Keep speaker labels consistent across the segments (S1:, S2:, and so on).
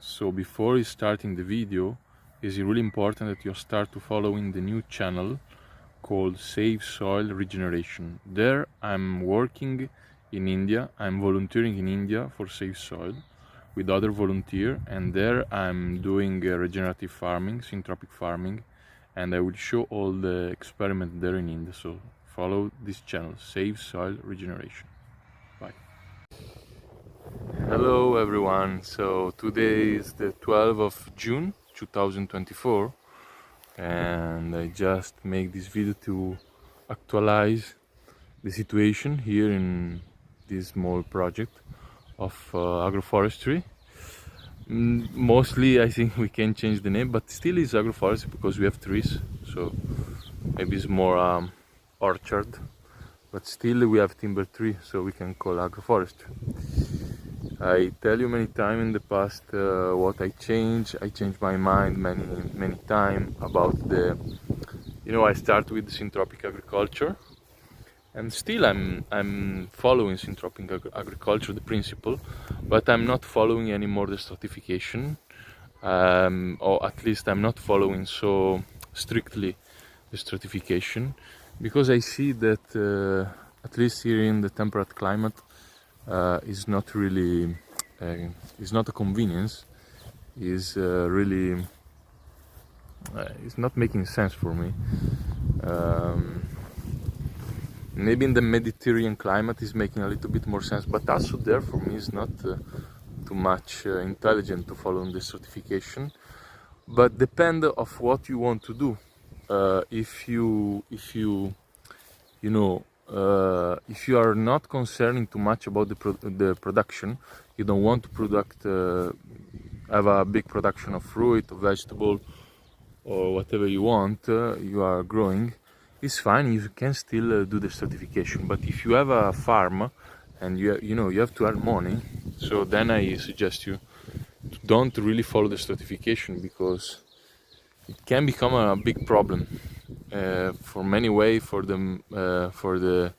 S1: So before starting the video, it's really important that you start to following the new channel called Save Soil Regeneration. There I'm working in India, I'm volunteering in India for Save Soil with other volunteers, and there I'm doing regenerative farming, syntropic farming, and I will show all the experiments there in India. So follow this channel, Save Soil Regeneration. Bye. Hello everyone, so today is the 12th of June 2024 and I just make this video to actualize the situation here in this small project of agroforestry. Mostly I think we can change the name, but still is agroforestry because we have trees, so maybe it's more orchard, but still we have timber tree, so we can call agroforestry. I tell you many times in the past what I changed my mind many times about the, I start with syntropic agriculture, and still I'm following syntropic agriculture, the principle, but I'm not following anymore the stratification, or at least I'm not following so strictly the stratification, because I see that at least here in the temperate climate is not really, it's not a convenience, is really, it's not making sense for me. Maybe in the Mediterranean climate is making a little bit more sense, but also there for me is not too much intelligent to follow the certification. But depend of what you want to do. If you are not concerning too much about the production, you don't want to have a big production of fruit or vegetable or whatever you want, you are growing, it's fine, you can still do the certification. But if you have a farm and you have to earn money, so then I suggest you don't really follow the certification, because it can become a big problem for many ways, for the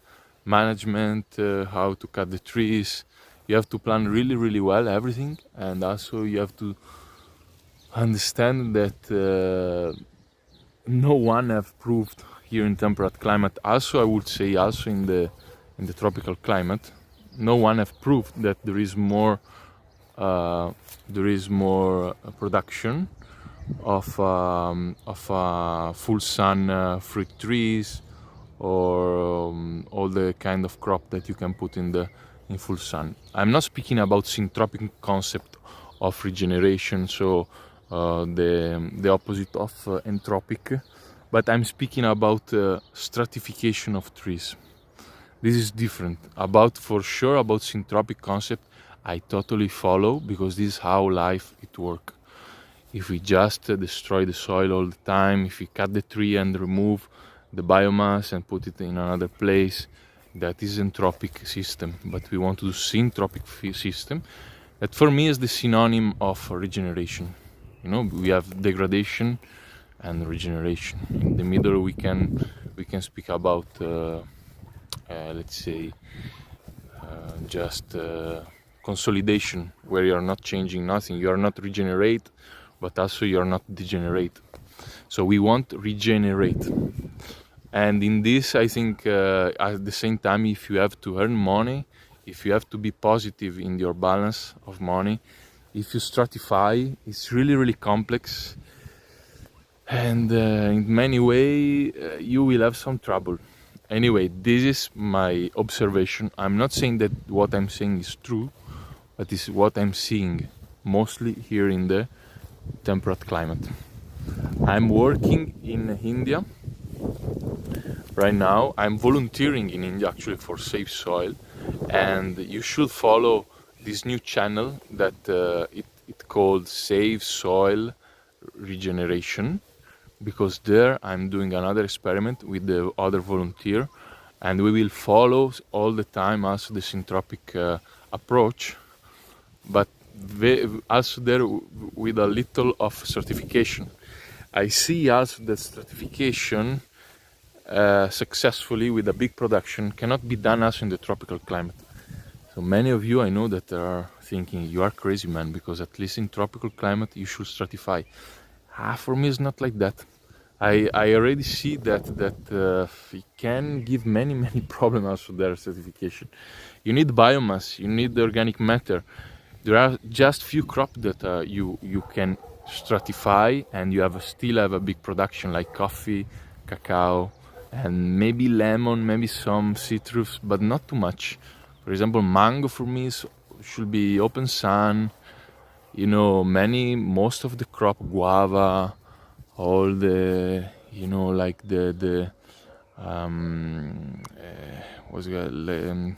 S1: management, how to cut the trees. You have to plan really well everything, and also you have to understand that no one have proved here in temperate climate, also I would say also in the tropical climate, no one have proved that there is more production of full sun fruit trees, or all the kind of crop that you can put in full sun. I'm not speaking about syntropic concept of regeneration, so the opposite of entropic, but I'm speaking about stratification of trees. This is different. For sure about syntropic concept I totally follow, because this is how life it works. If we just destroy the soil all the time, if we cut the tree and remove the biomass and put it in another place, that is entropic system. But we want to do syntropic system, that for me is the synonym of regeneration. We have degradation and regeneration. In the middle we can speak about let's say just consolidation, where you are not changing nothing, you are not regenerate, but also you are not degenerate. So we want regenerate. And in this, I think at the same time, if you have to earn money, if you have to be positive in your balance of money, if you stratify, it's really complex, and in many ways you will have some trouble. Anyway, this is my observation. I'm not saying that what I'm saying is true, but it's what I'm seeing mostly here in the temperate climate. I'm working in India right now. I'm volunteering in India actually for Save Soil, and you should follow this new channel that it called Save Soil Regeneration, because there I'm doing another experiment with the other volunteer, and we will follow all the time also the syntropic approach, but also there with a little of certification. I see also that stratification successfully with a big production cannot be done also in the tropical climate. So many of you, I know that are thinking, you are crazy, man, because at least in tropical climate you should stratify. For me, it's not like that. I already see that it can give many problems also, their certification. You need biomass, you need the organic matter. There are just few crops that you can stratify and you still have a big production, like coffee, cacao, and maybe lemon, maybe some citrus, but not too much. For example, mango for me should be open sun. You know, most of the crop, guava, all the, you know, like what's it,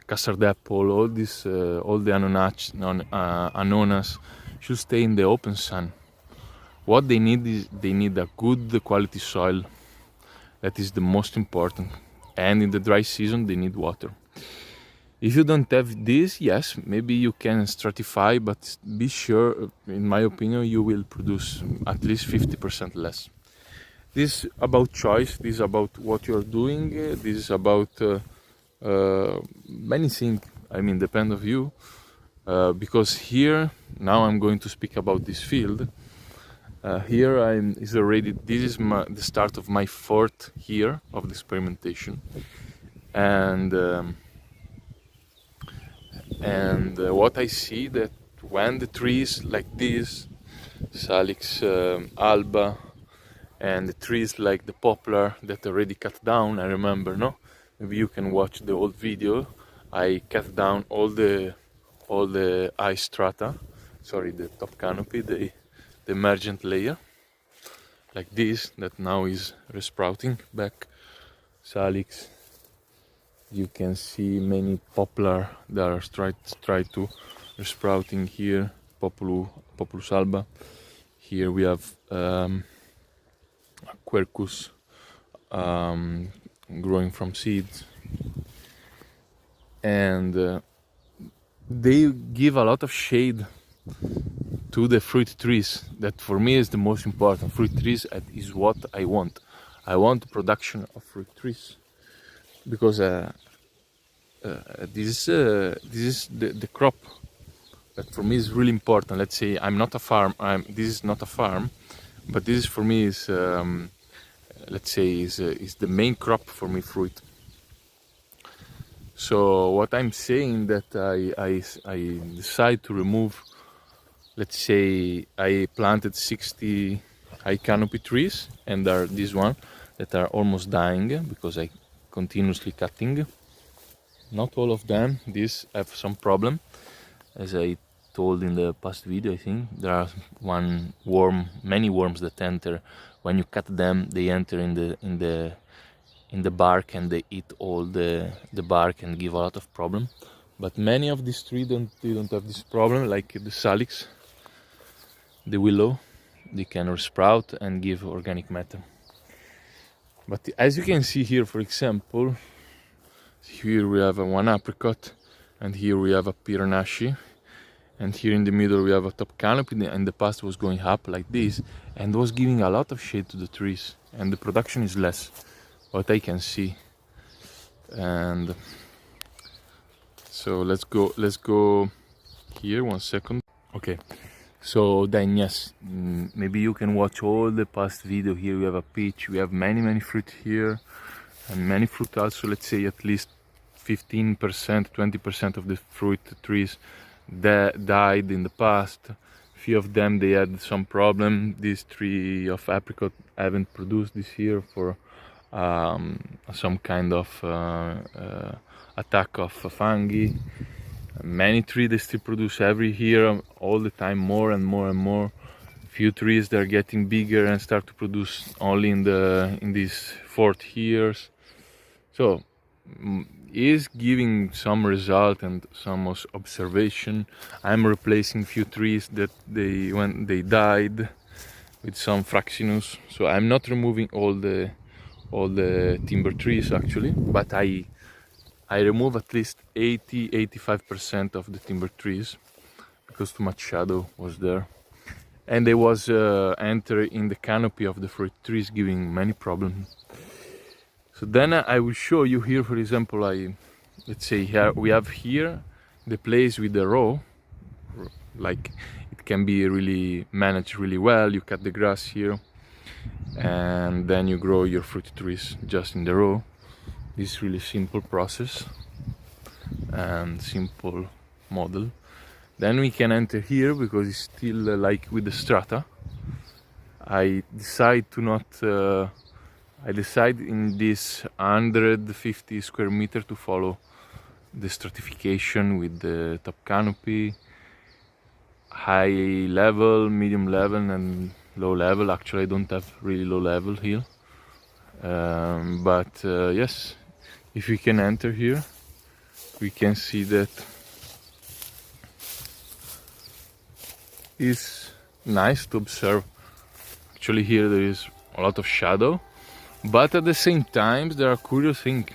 S1: custard apple, all this, all the anonas should stay in the open sun. What they need is they need a good quality soil. That is the most important. And in the dry season, they need water. If you don't have this, yes, maybe you can stratify, but be sure, in my opinion, you will produce at least 50% less. This is about choice, this is about what you're doing, this is about many things, I mean, depend of you. Because here, now I'm going to speak about this field. Here this is the start of my 4th year of the experimentation. And what I see that when the trees like this, Salix alba, and the trees like the poplar that already cut down, I remember, no? Maybe you can watch the old video. I cut down all the ice strata, sorry, the top canopy, the emergent layer, like this, that now is resprouting back. Salix. You can see many poplar that are try to sprouting here. Populus alba. Here we have quercus growing from seeds, and they give a lot of shade to the fruit trees. That for me is the most important. Fruit trees is what I want. I want the production of fruit trees. Because this is the crop that for me is really important. Let's say I'm not a farm. This is not a farm, but this is for me is let's say is the main crop for me, fruit. So what I'm saying that I decide to remove. Let's say I planted 60 high canopy trees, and there are these one that are almost dying because I continuously cutting. Not all of them, these have some problem. As I told in the past video, I think there are many worms that enter when you cut them. They enter in the bark and they eat all the bark and give a lot of problem. But many of these trees don't have this problem, like the salix, the willow. They can sprout and give organic matter. But as you can see here, for example, here we have one apricot, and here we have a piranashi, and here in the middle we have a top canopy, and the past was going up like this, and was giving a lot of shade to the trees, and the production is less, what I can see. And so let's go here, 1 second. Okay. So then yes, maybe you can watch all the past video. Here we have a peach, we have many fruit here, and many fruit also. Let's say at least 15%, 20% of the fruit trees that died in the past. Few of them they had some problem. This tree of apricot haven't produced this year for some kind of attack of fungi. Many trees they still produce every year, all the time, more and more. Few trees they're getting bigger and start to produce only in these 4th years. So is giving some result and some observation. I'm replacing few trees that when they died with some fraxinus. So I'm not removing all the timber trees actually, but I remove at least 80-85% of the timber trees because too much shadow was there, and they was entering in the canopy of the fruit trees, giving many problems. So then I will show you here, for example, let's say here we have here the place with the row, like it can be really managed really well. You cut the grass here, and then you grow your fruit trees just in the row. This really simple process and simple model. Then we can enter here because it's still like with the strata. I decide in this 150 square meter to follow the stratification with the top canopy, high level, medium level, and low level. Actually, I don't have really low level here, but yes, if we can enter here, we can see that it's nice to observe. Actually, here there is a lot of shadow, but at the same time there are curious things.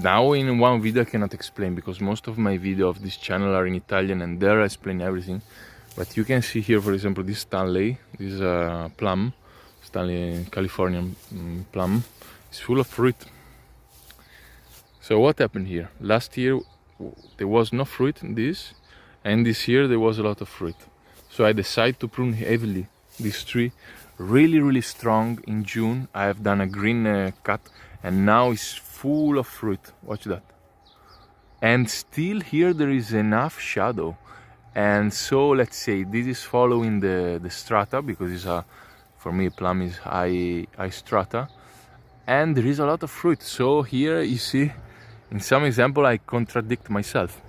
S1: Now in one video I cannot explain because most of my videos of this channel are in Italian, and there I explain everything. But you can see here, for example, this Stanley, this plum, Stanley Californian plum, is full of fruit. So what happened here? Last year there was no fruit in this, and this year there was a lot of fruit. So I decided to prune heavily this tree, really strong. In June I have done a green cut, and now it's full of fruit. Watch that. And still here there is enough shadow, and so let's say this is following the strata, because it's for me plum is high strata, and there is a lot of fruit. So here you see, in some example I contradict myself.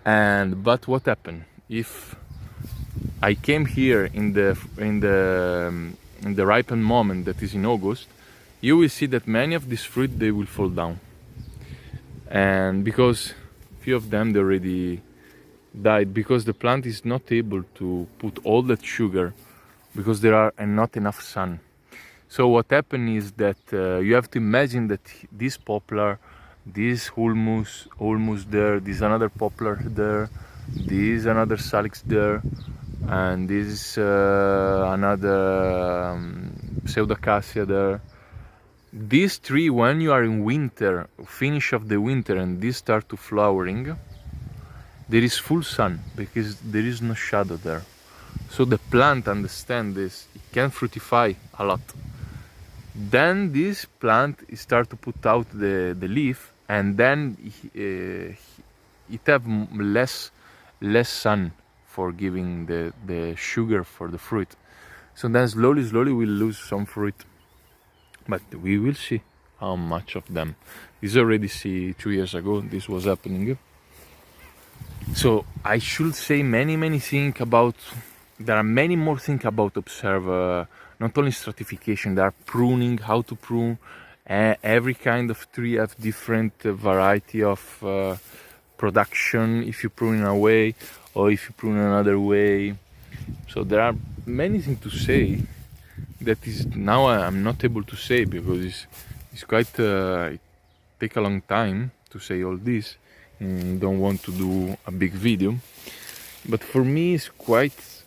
S1: But what happened if I came here in the ripened moment, that is in August? You will see that many of these fruit, they will fall down, and because few of them they already died, because the plant is not able to put all that sugar, because there are not enough sun. So what happened is that you have to imagine that this poplar, this humus there, this another poplar there, this another salix there, and this another pseudacacia there. This tree, when you are in winter, finish of the winter, and this start to flowering, there is full sun because there is no shadow there. So the plant understand this, it can fructify a lot. Then this plant start to put out the leaf, and then it have less sun for giving the sugar for the fruit. So then slowly we'll lose some fruit, but we will see how much of them. This already see 2 years ago this was happening. So I should say many things about, there are many more things about observe, not only stratification, there are pruning, how to prune. Every kind of tree have different variety of production, if you prune in a way or if you prune another way. So there are many things to say that is now I'm not able to say, because it's quite it take a long time to say all this. Don't want to do a big video, but for me it's quite,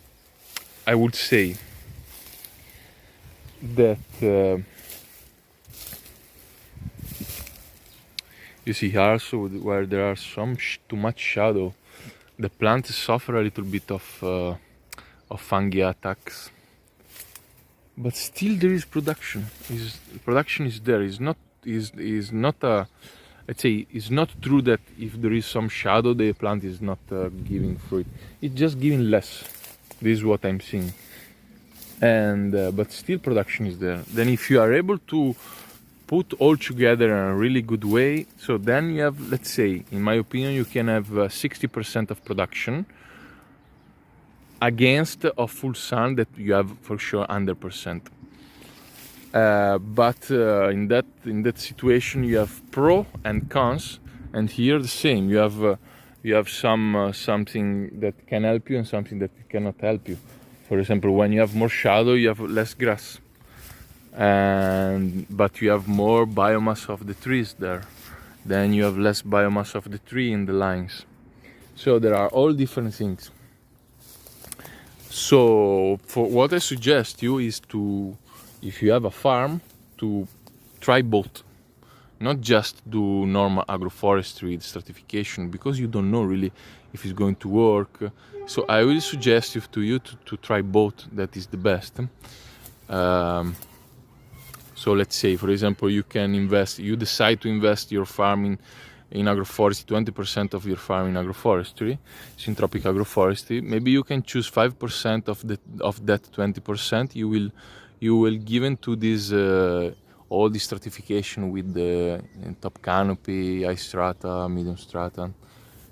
S1: I would say that you see also where there are some too much shadow, the plants suffer a little bit of fungi attacks, but still there is production. Production is there. Is not a, let's say, it's not true that if there is some shadow the plant is not giving fruit. It's just giving less. This is what I'm seeing. And but still production is there. Then if you are able to put all together in a really good way, so then you have, let's say, in my opinion, you can have 60% of production against a full sun that you have for sure 100%. But in that situation you have pro and cons, and here the same. You have something that can help you and something that cannot help you. For example, when you have more shadow, you have less grass, but you have more biomass of the trees there. Then you have less biomass of the tree in the lines. So there are all different things. So for what I suggest you is to, if you have a farm, to try both. not just do normal agroforestry with stratification, because you don't know really if it's going to work. So I will suggest to you to try both. That is the best. So let's say, for example, you decide to invest your farm in agroforestry, 20% of your farm in agroforestry, Syntropic Agroforestry. Maybe you can choose 5% of that 20%. You will given to this all the stratification with the top canopy, high strata, medium strata,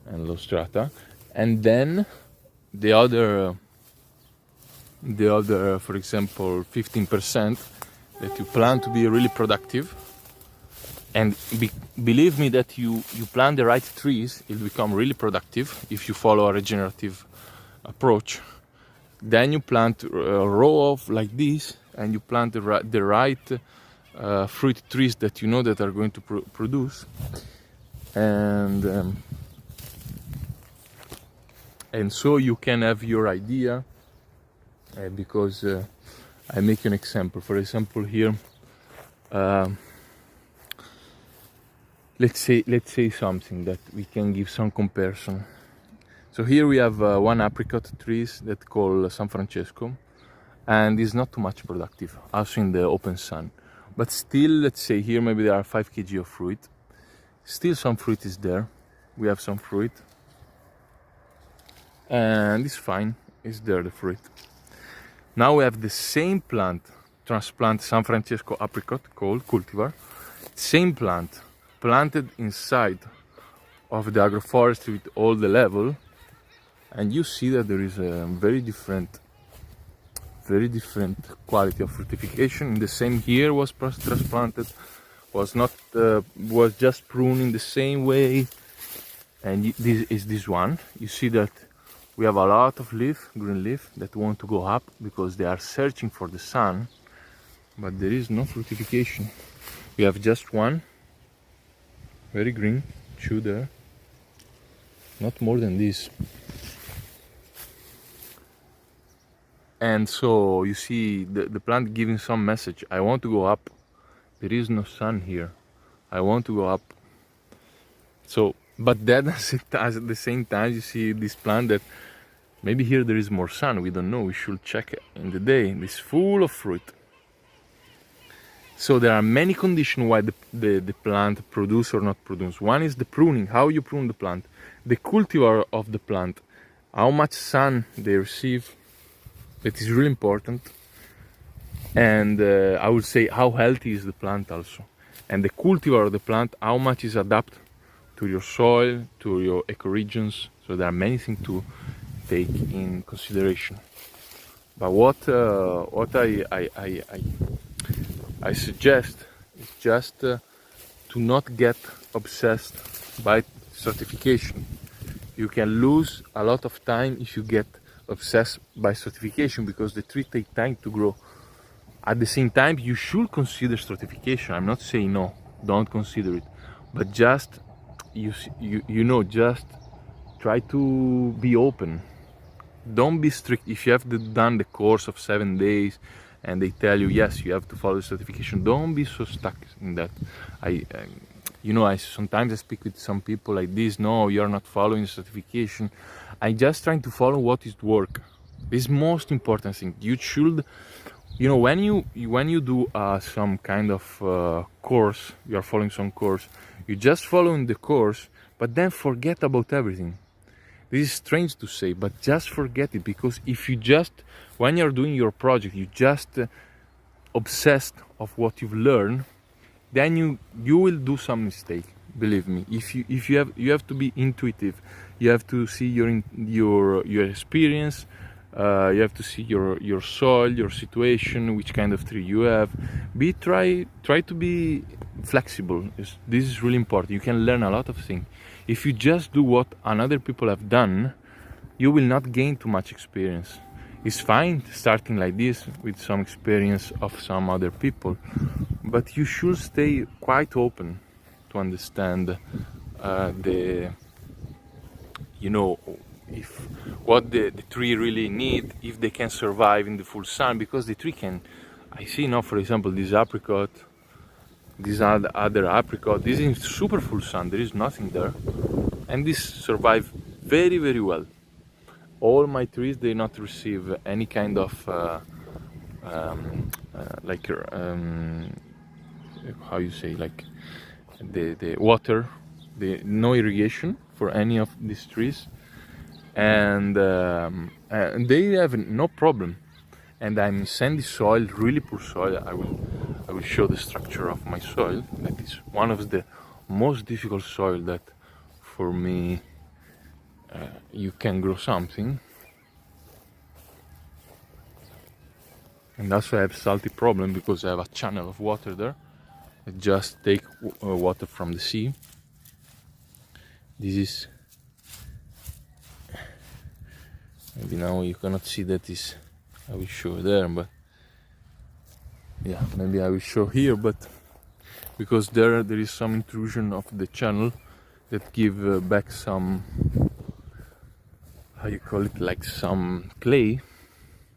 S1: and low strata, and then the other, for example, 15% that you plan to be really productive. And believe me that you plant the right trees, it'll become really productive if you follow a regenerative approach. Then you plant a row of like this, and you plant the right fruit trees that you know that are going to produce. And so you can have your idea, because I make an example. For example, here, let's say something that we can give some comparison. So here we have one apricot trees that call San Francesco, and it's not too much productive, also in the open sun. But still, let's say here maybe there are 5 kg of fruit. Still some fruit is there. We have some fruit, and it's fine. It's there, the fruit. Now we have the same plant, transplant San Francesco apricot called cultivar. Same plant, planted inside of the agroforestry with all the level, and you see that there is a very different quality of fructification. The same here was transplanted, was just pruned in the same way, and this is this one. You see that we have a lot of green leaf that want to go up because they are searching for the sun, but there is no fructification. We have just one, very green, 2 there, not more than this. And so you see the plant giving some message. I want to go up. There is no sun here. I want to go up. So, but then at the same time, you see this plant that maybe here there is more sun. We don't know. We should check it in the day. It's full of fruit. So there are many conditions why the plant produce or not produce. One is the pruning, how you prune the plant. The cultivar of the plant, how much sun they receive. That is really important. And I would say how healthy is the plant also. And the cultivar of the plant, how much is adapted to your soil, to your ecoregions. So there are many things to take in consideration. But what I suggest is just to not get obsessed by certification. You can lose a lot of time if you get obsessed by certification, because the tree takes time to grow. At the same time, you should consider certification. I'm not saying no, don't consider it, but just just try to be open. Don't be strict. If you have done the course of 7 days and they tell you yes, you have to follow the certification, don't be so stuck in that. I sometimes I speak with some people like this. No, you're not following the certification. I'm just trying to follow what is work. This is most important thing. You should, when you do some kind of course, you are following some course. You just following the course, but then forget about everything. This is strange to say, but just forget it, because if you just, when you're doing your project, you just obsessed of what you've learned, then you will do some mistake. Believe me. If you have to be intuitive. You have to see your experience. You have to see your soil, your situation, which kind of tree you have. Try to be flexible. This is really important. You can learn a lot of things. If you just do what other people have done, you will not gain too much experience. It's fine starting like this with some experience of some other people, but you should stay quite open to understand if what the tree really need, if they can survive in the full sun, because the tree can. I see now, for example, this apricot These are the other apricot. This is in super full sun, there is nothing there. And this survive very, very well. All my trees, they not receive any kind of how you say, like the water, no irrigation for any of these trees, and they have no problem. And I'm sandy soil, really poor soil. I will show the structure of my soil. That is one of the most difficult soil that for me you can grow something. And also I have salty problem because I have a channel of water there. I just take water from the sea. This is, maybe now you cannot see that is, I will show there, but yeah, maybe I will show here, but because there is some intrusion of the channel that give back some, how you call it, like some clay,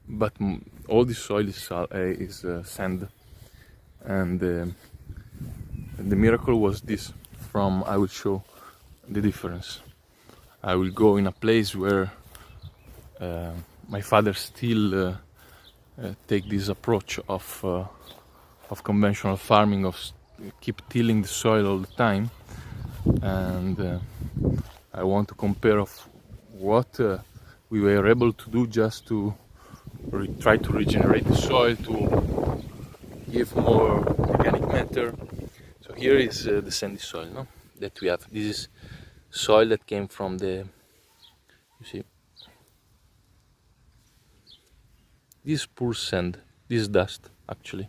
S1: but all the soil is sand. And the miracle was this. I will show the difference. I will go in a place where my father still take this approach of conventional farming, of keep tilling the soil all the time, and I want to compare of what we were able to do just to try to regenerate the soil, to give more organic matter. So here is the sandy soil, no? That we have. This is soil that came from the, you see, this poor sand, this dust actually.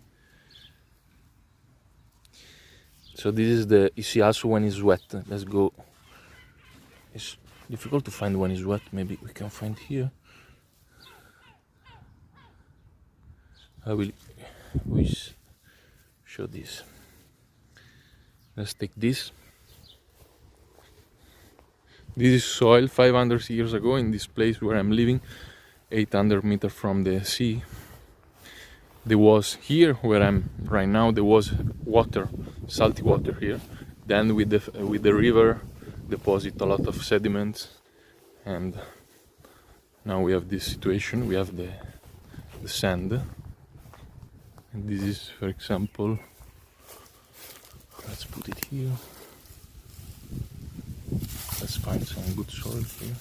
S1: So this is the, you see also when it's wet. Let's go. It's difficult to find when it's wet. Maybe we can find here. I will show this. Let's take this. This is soil 500 years ago in this place where I'm living, 800 meters from the sea. There was here where I'm right now, there was water, salty water here. Then with the river deposit a lot of sediments, and now we have this situation. We have the sand, and this is, for example, let's put it here. Let's find some good soil here.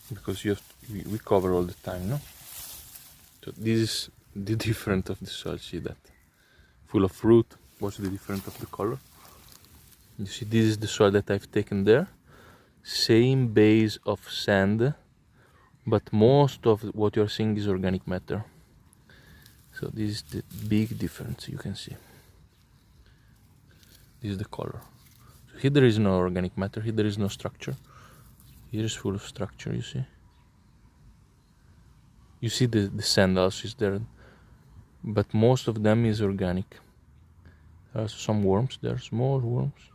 S1: Because we cover all the time, no? So this is the difference of the soil. See that? Full of fruit. What's the difference of the color? You see, this is the soil that I've taken there. Same base of sand, but most of what you're seeing is organic matter. So this is the big difference you can see. This is the color. So here there is no organic matter, here there is no structure. Here is full of structure, you see. You see the sand also is there, but most of them is organic. There are some worms there, small worms.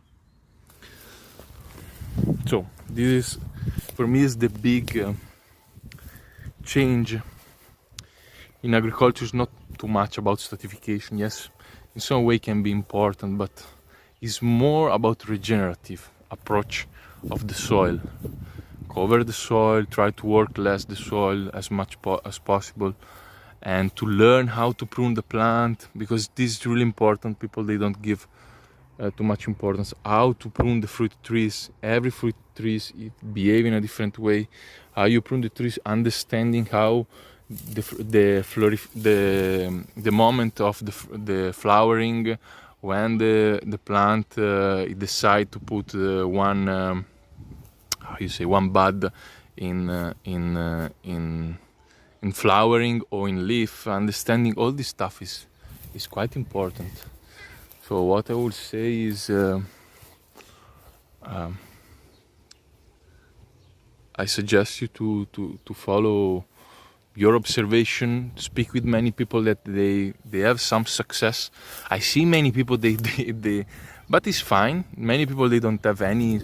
S1: So this is, for me, is the big change in agriculture. Is not too much about stratification. Yes, in some way can be important, but it's more about regenerative approach of the soil. Cover the soil, try to work less the soil as much as possible, and to learn how to prune the plant, because this is really important. People, they don't give too much importance how to prune the fruit trees. Every fruit trees behave in a different way. How you prune the trees, understanding how the moment of the flowering, when the plant decide to put one one bud in flowering or in leaf. Understanding all this stuff is quite important. So what I would say is I suggest you to follow your observation, speak with many people that they have some success. I see many people they but it's fine. Many people, they don't have any,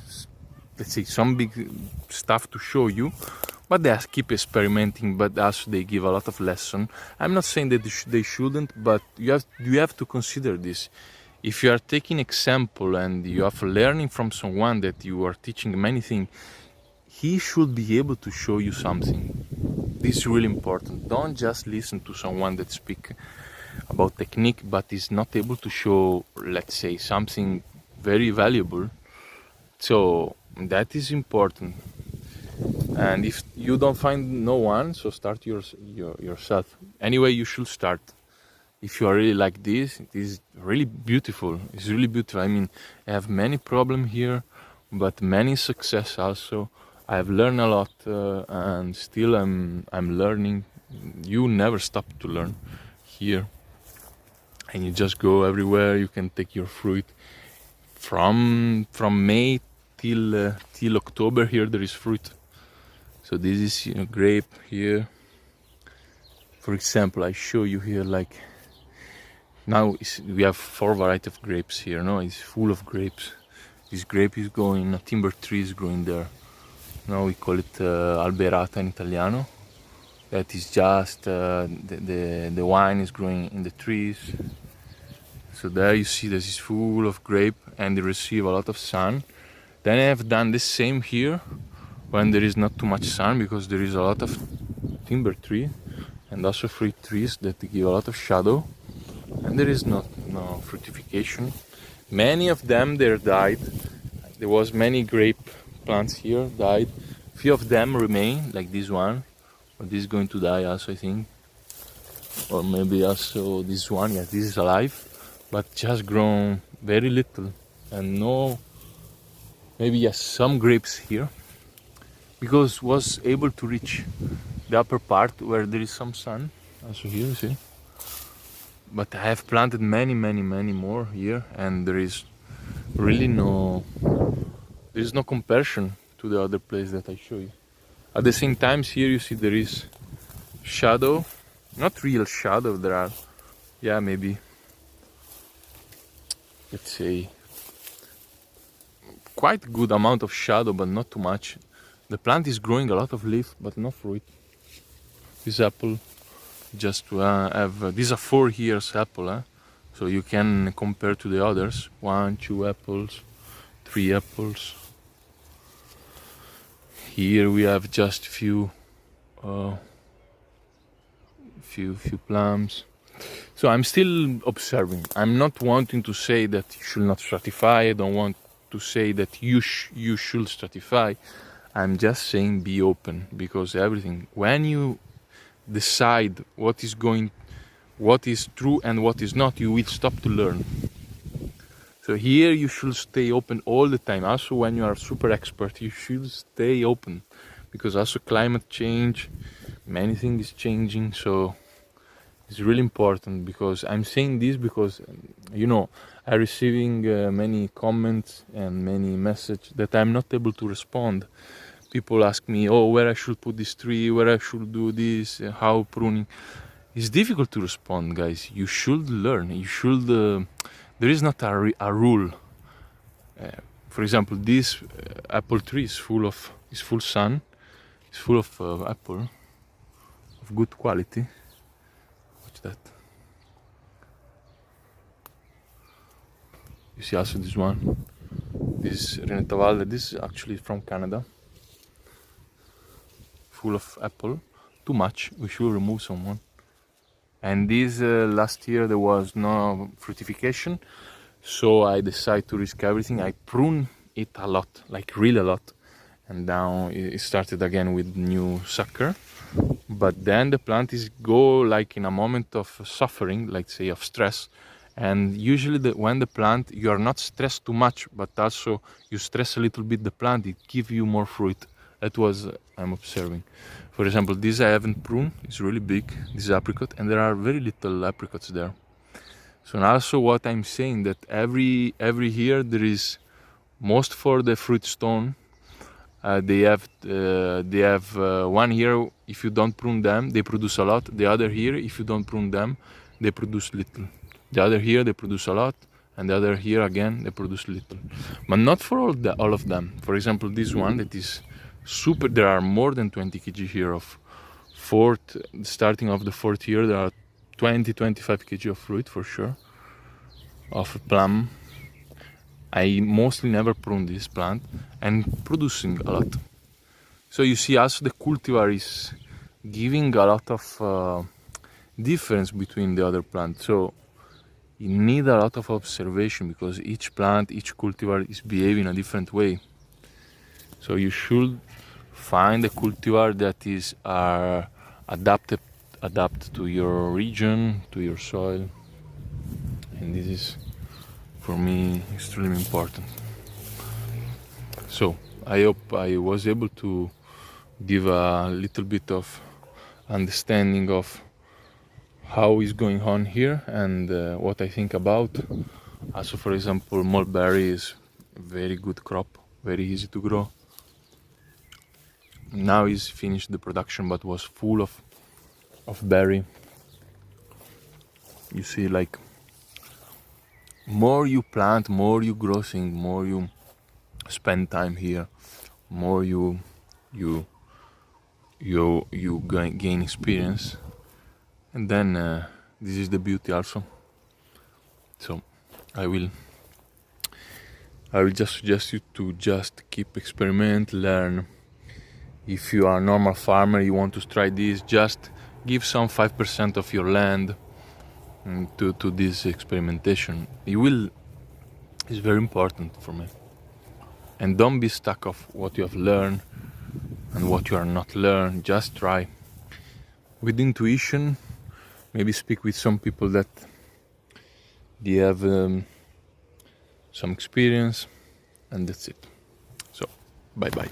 S1: let's say, some big stuff to show you, but they keep experimenting, but also they give a lot of lesson. I'm not saying that they shouldn't, but you have to consider this. If you are taking example and you are learning from someone that you are teaching many things, he should be able to show you something. This is really important. Don't just listen to someone that speak about technique but is not able to show, let's say, something very valuable. So that is important. And if you don't find no one, so start yourself. Anyway, you should start. If you are really like this, it is really beautiful. It's really beautiful. I mean, I have many problems here, but many success also. I have learned a lot, and still I'm learning. You never stop to learn here, and you just go everywhere. You can take your fruit from May till October. Here there is fruit. So this is grape here. For example, I show you here like now we have 4 varieties of grapes here. No, it's full of grapes. This grape is growing. A timber tree is growing there. Now we call it alberata in Italiano. That is just the wine is growing in the trees. So there you see this is full of grape and they receive a lot of sun. Then I have done the same here when there is not too much sun, because there is a lot of timber tree and also fruit trees that give a lot of shadow, and there is no fruitification. Many of them they died. There was many grape plants here died. Few of them remain, like this one, but this is going to die also, I think, or maybe also this one. Yes, this is alive, but just grown very little, and no, maybe yes, some grapes here, because was able to reach the upper part where there is some sun. Also here, you see. But I have planted many more here, and there is really no comparison to the other place that I show you. At the same time, here you see there is shadow, not real shadow. There are, yeah, maybe, let's say, quite good amount of shadow, but not too much. The plant is growing a lot of leaf, but no fruit. This apple, just to have, these are 4 years apple, so you can compare to the others. 1, 2 apples, 3 apples. Here we have just few plums. So I'm still observing. I'm not wanting to say that you should not stratify. I don't want to say that you should stratify. I'm just saying be open, because everything, when you decide what is true and what is not, you will stop to learn. So here you should stay open all the time. Also when you are super expert, you should stay open, because also climate change, many things is changing. So it's really important, because I'm saying this because I'm receiving many comments and many messages that I'm not able to respond. People ask me, where I should put this tree, where I should do this, how pruning. It's difficult to respond, guys. You should learn. You should. There is not a rule. For example, this apple tree is full sun. It's full of apple of good quality. Watch that. You see also this one. This Renata Valle. This is actually from Canada. Full of apple, too much. We should remove someone. And this last year there was no fruitification, so I decided to risk everything. I pruned it a lot, like really a lot, and now it started again with new sucker. But then the plant is go like in a moment of suffering, like say of stress. And usually when the plant, you are not stressed too much, but also you stress a little bit the plant, it gives you more fruit. That was I'm observing. For example, this I haven't pruned. It's really big. This is apricot, and there are very little apricots there. So also what I'm saying, that every year there is, most for the fruit stone, they have 1 year if you don't prune them they produce a lot. The other year if you don't prune them they produce little. The other year they produce a lot, and the other year again they produce little. But not for all of them. For example, this one that is There are more than 20 kg here of starting of the fourth year. There are 20-25 kg of fruit for sure, of a plum. I mostly never prune this plant and producing a lot. So you see also the cultivar is giving a lot of difference between the other plants. So you need a lot of observation because each plant, each cultivar is behaving a different way. So you should find a cultivar that is adapt to your region, to your soil, and this is for me extremely important. So I hope I was able to give a little bit of understanding of how is going on here and what I think about. Also, for example, mulberry is a very good crop, very easy to grow. Now he's finished the production but was full of berry. You see, like, more you plant, more you grow things, more you spend time here, more you gain experience, and then this is the beauty also. So I will just suggest you to just keep experiment, learn. If you are a normal farmer, you want to try this, just give some 5% of your land to this experimentation. It's very important for me. And don't be stuck of what you have learned and what you are not learned. Just try with intuition. Maybe speak with some people that they have some experience, and that's it. So bye bye.